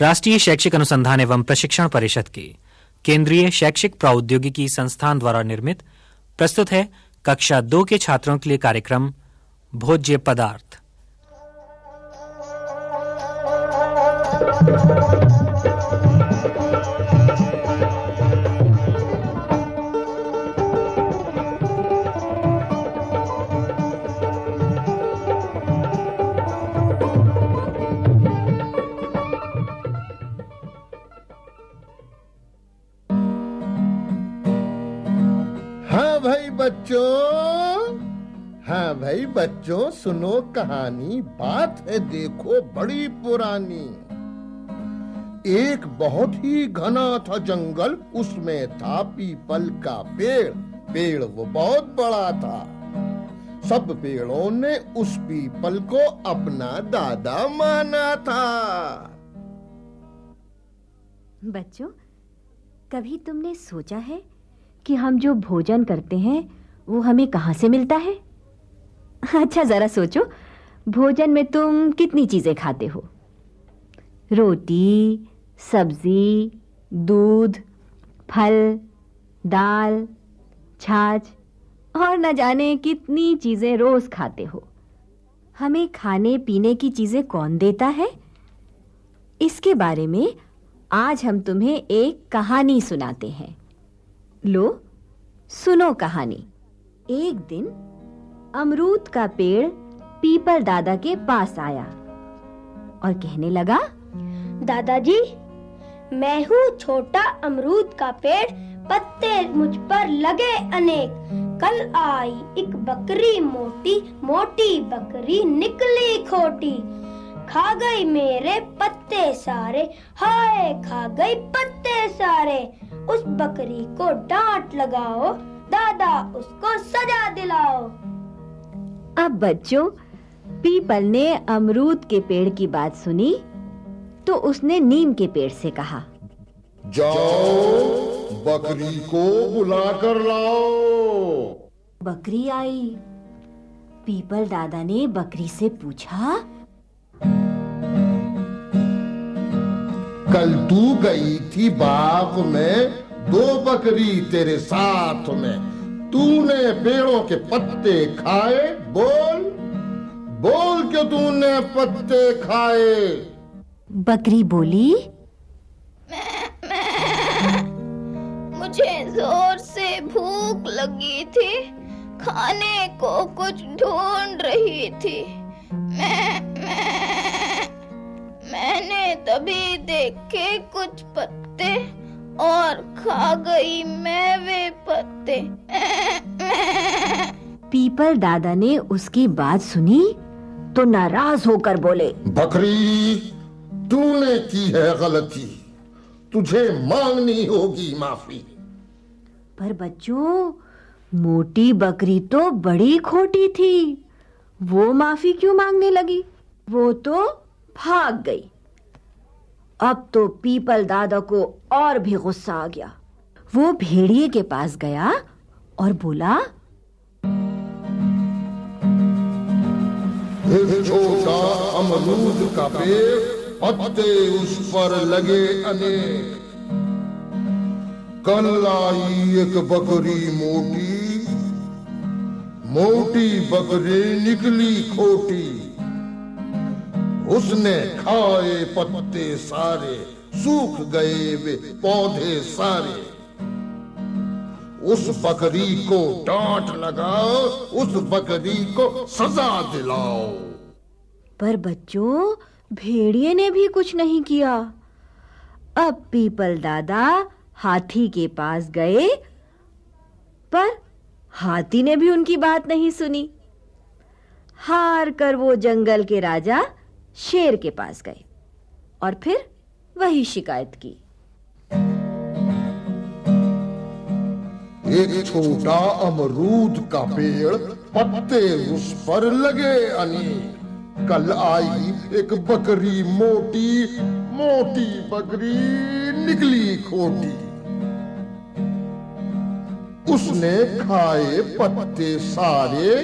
राष्ट्रीय शैक्षिक अनुसंधान एवं प्रशिक्षण परिषद के केंद्रीय शैक्षिक प्रौद्योगिकी संस्थान द्वारा निर्मित प्रस्तुत है कक्षा 2 के छात्रों के लिए कार्यक्रम भोज्य पदार्थ। हाँ भाई बच्चों, सुनो कहानी। बात है देखो बड़ी पुरानी। एक बहुत ही घना था जंगल, उसमें था पीपल का पेड़। पेड़ वो बहुत बड़ा था। सब पेड़ों ने उस पीपल को अपना दादा माना था। बच्चों, कभी तुमने सोचा है कि हम जो भोजन करते हैं वो हमें कहाँ से मिलता है? अच्छा, जरा सोचो, भोजन में तुम कितनी चीजें खाते हो? रोटी, सब्जी, दूध, फल, दाल, छाछ और न जाने कितनी चीजें रोज खाते हो। हमें खाने पीने की चीजें कौन देता है? इसके बारे में आज हम तुम्हें एक कहानी सुनाते हैं। लो, सुनो कहानी। एक दिन अमरूद का पेड़ पीपल दादा के पास आया और कहने लगा, दादाजी, मैं हूँ छोटा अमरूद का पेड़, पत्ते मुझ पर लगे अनेक। कल आई एक बकरी मोटी, मोटी बकरी निकली खोटी। खा गई मेरे पत्ते सारे, हाय खा गई पत्ते सारे। उस बकरी को डांट लगाओ, दादा उसको सजा दिलाओ। अब बच्चों, पीपल ने अमरूद के पेड़ की बात सुनी तो उसने नीम के पेड़ से कहा, जाओ बकरी को बुला कर लाओ। बकरी आई। पीपल दादा ने बकरी से पूछा, कल तू गई थी बाग में, 2 बकरी तेरे साथ में। तूने पेड़ों के पत्ते खाए, बोल बोल क्यों तूने पत्ते खाए? बकरी बोली, मुझे जोर से भूख लगी थी, खाने को कुछ ढूंढ रही थी। मैंने तभी देखे कुछ पत्ते और खा गई मैं वे पत्ते। पीपल दादा ने उसकी बात सुनी तो नाराज होकर बोले, बकरी, तूने की है गलती, तुझे मांगनी होगी माफी। पर बच्चों, मोटी बकरी तो बड़ी खोटी थी, वो माफी क्यों मांगने लगी? वो तो भाग गई। अब तो पीपल दादा को और भी गुस्सा आ गया। वो भेड़िए के पास गया और बोला, एक छोटा अमरूद का पेड़, पत्ते उस पर लगे अनेक। कल आई एक बकरी मोटी, मोटी बकरी निकली खोटी। उसने खाए पत्ते सारे, सूख गए वे पौधे सारे। उस बकरी को डांट लगाओ, उस बकरी को सजा दिलाओ। पर बच्चों, भेड़िए ने भी कुछ नहीं किया। अब पीपल दादा हाथी के पास गए, पर हाथी ने भी उनकी बात नहीं सुनी। हार कर वो जंगल के राजा शेर के पास गए और फिर वही शिकायत की। एक छोटा अमरूद का पेड़, पत्ते उस पर लगे अनेक। कल आई एक बकरी मोटी, मोटी बकरी निकली खोटी। उसने खाए पत्ते सारे,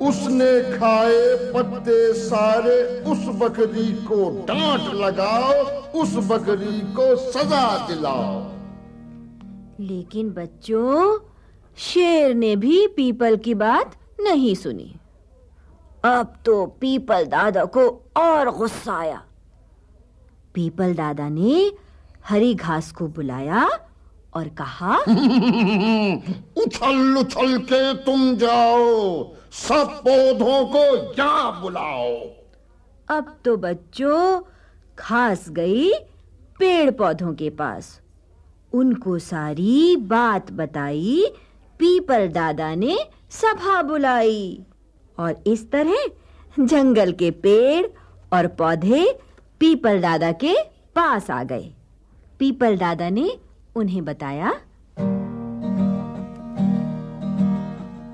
उसने खाए पत्ते सारे, उस बकरी को डांट लगाओ, उस बकरी को सजा दिलाओ। लेकिन बच्चों, शेर ने भी पीपल की बात नहीं सुनी। अब तो पीपल दादा को और गुस्सा आया। पीपल दादा ने हरी घास को बुलाया और कहा, उछल उछल के तुम जाओ, सब पौधों को यहाँ बुलाओ। अब तो बच्चों घास गई पेड़ पौधों के पास। उनको सारी बात बताई। पीपल दादा ने सभा बुलाई और इस तरह जंगल के पेड़ और पौधे पीपल दादा के पास आ गए। पीपल दादा ने उन्हें बताया,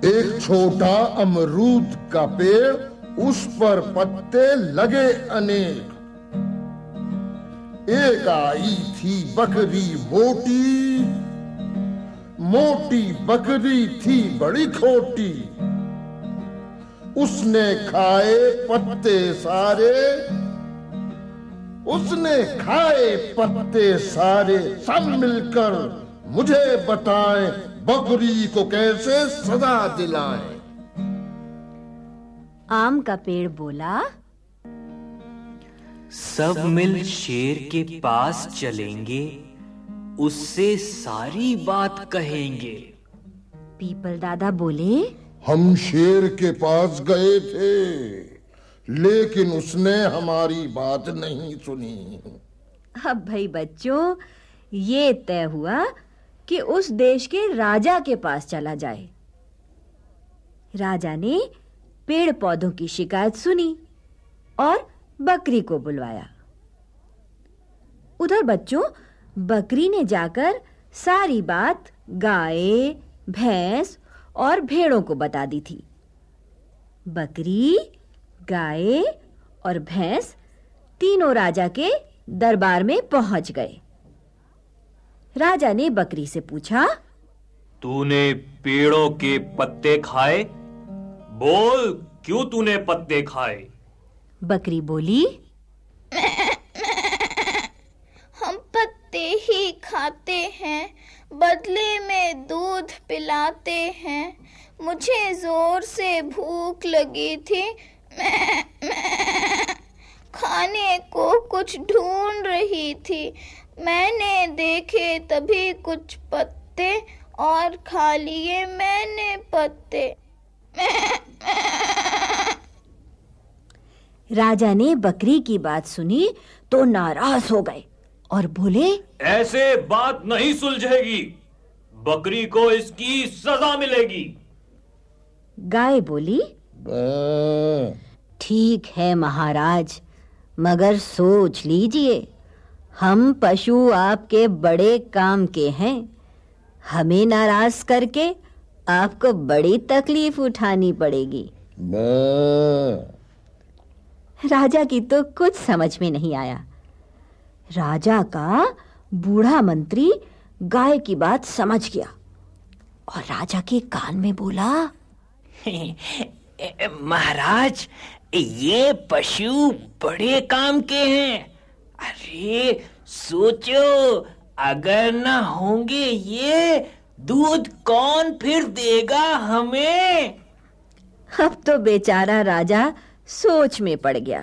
एक छोटा अमरूद का पेड़, उस पर पत्ते लगे अनेक। एक आई थी बकरी मोटी, मोटी बकरी थी बड़ी खोटी। उसने खाए पत्ते सारे, उसने खाए पत्ते सारे। सब मिलकर मुझे बताएं, बकरी को कैसे सजा दिलाएं। आम का पेड़ बोला, सब मिल शेर के पास चलेंगे, उससे सारी बात कहेंगे। पीपल दादा बोले, हम शेर के पास गए थे, लेकिन उसने हमारी बात नहीं सुनी। अब भाई बच्चों, ये तय हुआ कि उस देश के राजा के पास चला जाए। राजा ने पेड़ पौधों की शिकायत सुनी और बकरी को बुलवाया। उधर बच्चों, बकरी ने जाकर सारी बात गाय, भैंस और भेड़ों को बता दी थी। बकरी, गाय और भैंस तीनों राजा के दरबार में पहुंच गए। राजा ने बकरी से पूछा, तूने पेड़ों के पत्ते खाए? बोल, क्यों तूने पत्ते खाए? बकरी बोली, हम पत्ते ही खाते हैं, बदले में दूध पिलाते हैं। मुझे जोर से भूख लगी थी, खाने को कुछ ढूंढ रही थी। मैंने देखे तभी कुछ पत्ते और खा लिए मैंने पत्ते। राजा ने बकरी की बात सुनी तो नाराज हो गए और बोले, ऐसे बात नहीं सुलझेगी, बकरी को इसकी सजा मिलेगी। गाय बोली, ठीक है महाराज, मगर सोच लीजिए, हम पशु आपके बड़े काम के हैं। हमें नाराज करके आपको बड़ी तकलीफ उठानी पड़ेगी। राजा की तो कुछ समझ में नहीं आया। राजा का बूढ़ा मंत्री गाय की बात समझ गया और राजा के कान में बोला, महाराज, ये पशु बड़े काम के हैं। अरे सोचो, अगर ना होंगे ये, दूध कौन फिर देगा हमें? अब तो बेचारा राजा सोच में पड़ गया,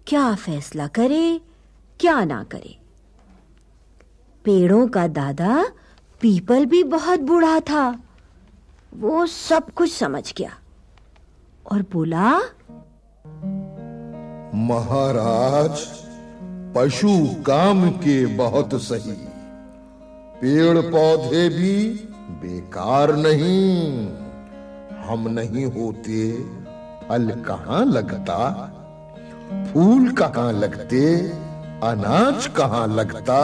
क्या फैसला करे क्या ना करे। पेड़ों का दादा पीपल भी बहुत बूढ़ा था। वो सब कुछ समझ गया और बोला, महाराज, पशु काम के बहुत सही, पेड़ पौधे भी बेकार नहीं। हम नहीं होते, फल कहाँ लगता, फूल कहाँ लगते, अनाज कहाँ लगता।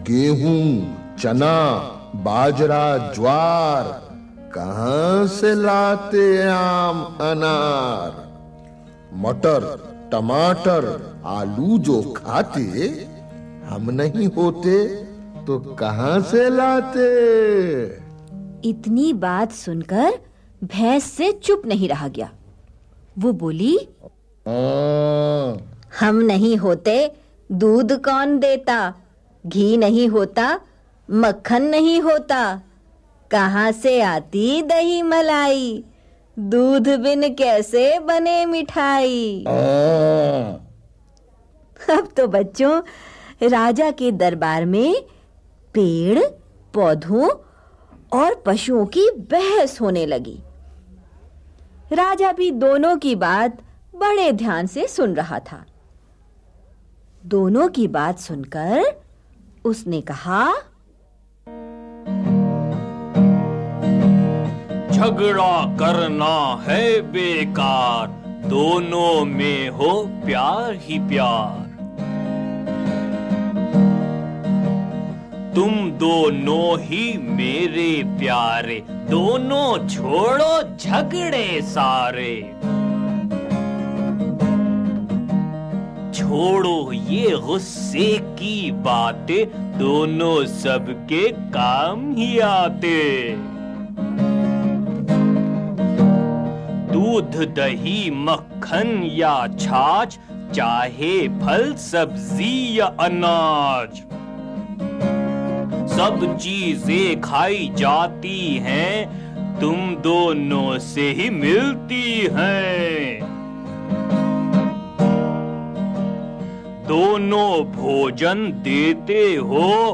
गेहूं, चना, बाजरा, ज्वार कहाँ से लाते आम अनार। मटर, टमाटर, आलू जो खाते, हम नहीं होते तो कहाँ से लाते। इतनी बात सुनकर भैंस से चुप नहीं रहा गया। वो बोली, हम नहीं होते दूध कौन देता, घी नहीं होता मक्खन नहीं होता, कहाँ से आती दही मलाई, दूध बिन कैसे बने मिठाई। अब तो बच्चों राजा के दरबार में पेड़, पौधों और पशुओं की बहस होने लगी। राजा भी दोनों की बात बड़े ध्यान से सुन रहा था। दोनों की बात सुनकर उसने कहा, झगड़ा करना है बेकार, दोनों में हो प्यार ही प्यार। तुम दोनों ही मेरे प्यारे, दोनों छोड़ो झगड़े सारे। छोड़ो ये गुस्से की बातें, दोनों सबके काम ही आते। दूध दही मक्खन या छाछ, चाहे फल सब्जी या अनाज, सब चीजें खाई जाती हैं, तुम दोनों से ही मिलती हैं। दोनों भोजन देते हो,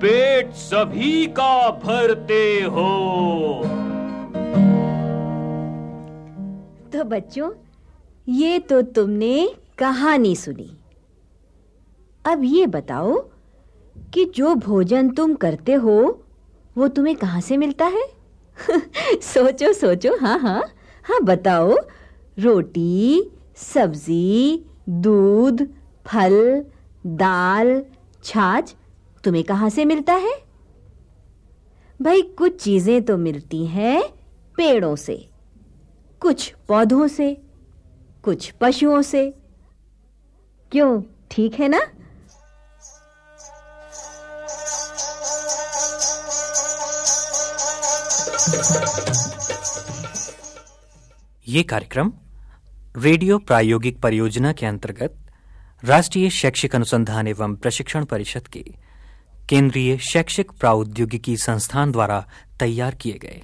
पेट सभी का भरते हो। तो बच्चों, ये तो तुमने कहानी सुनी। अब ये बताओ कि जो भोजन तुम करते हो वो तुम्हें कहाँ से मिलता है? सोचो सोचो, हाँ बताओ। रोटी, सब्जी, दूध, फल, दाल, छाछ तुम्हें कहाँ से मिलता है? भाई कुछ चीजें तो मिलती हैं पेड़ों से, कुछ पौधों से, कुछ पशुओं से। क्यों, ठीक है ना? ये कार्यक्रम रेडियो प्रायोगिक परियोजना के अंतर्गत राष्ट्रीय शैक्षिक अनुसंधान एवं प्रशिक्षण परिषद के केंद्रीय शैक्षिक प्रौद्योगिकी संस्थान द्वारा तैयार किए गए।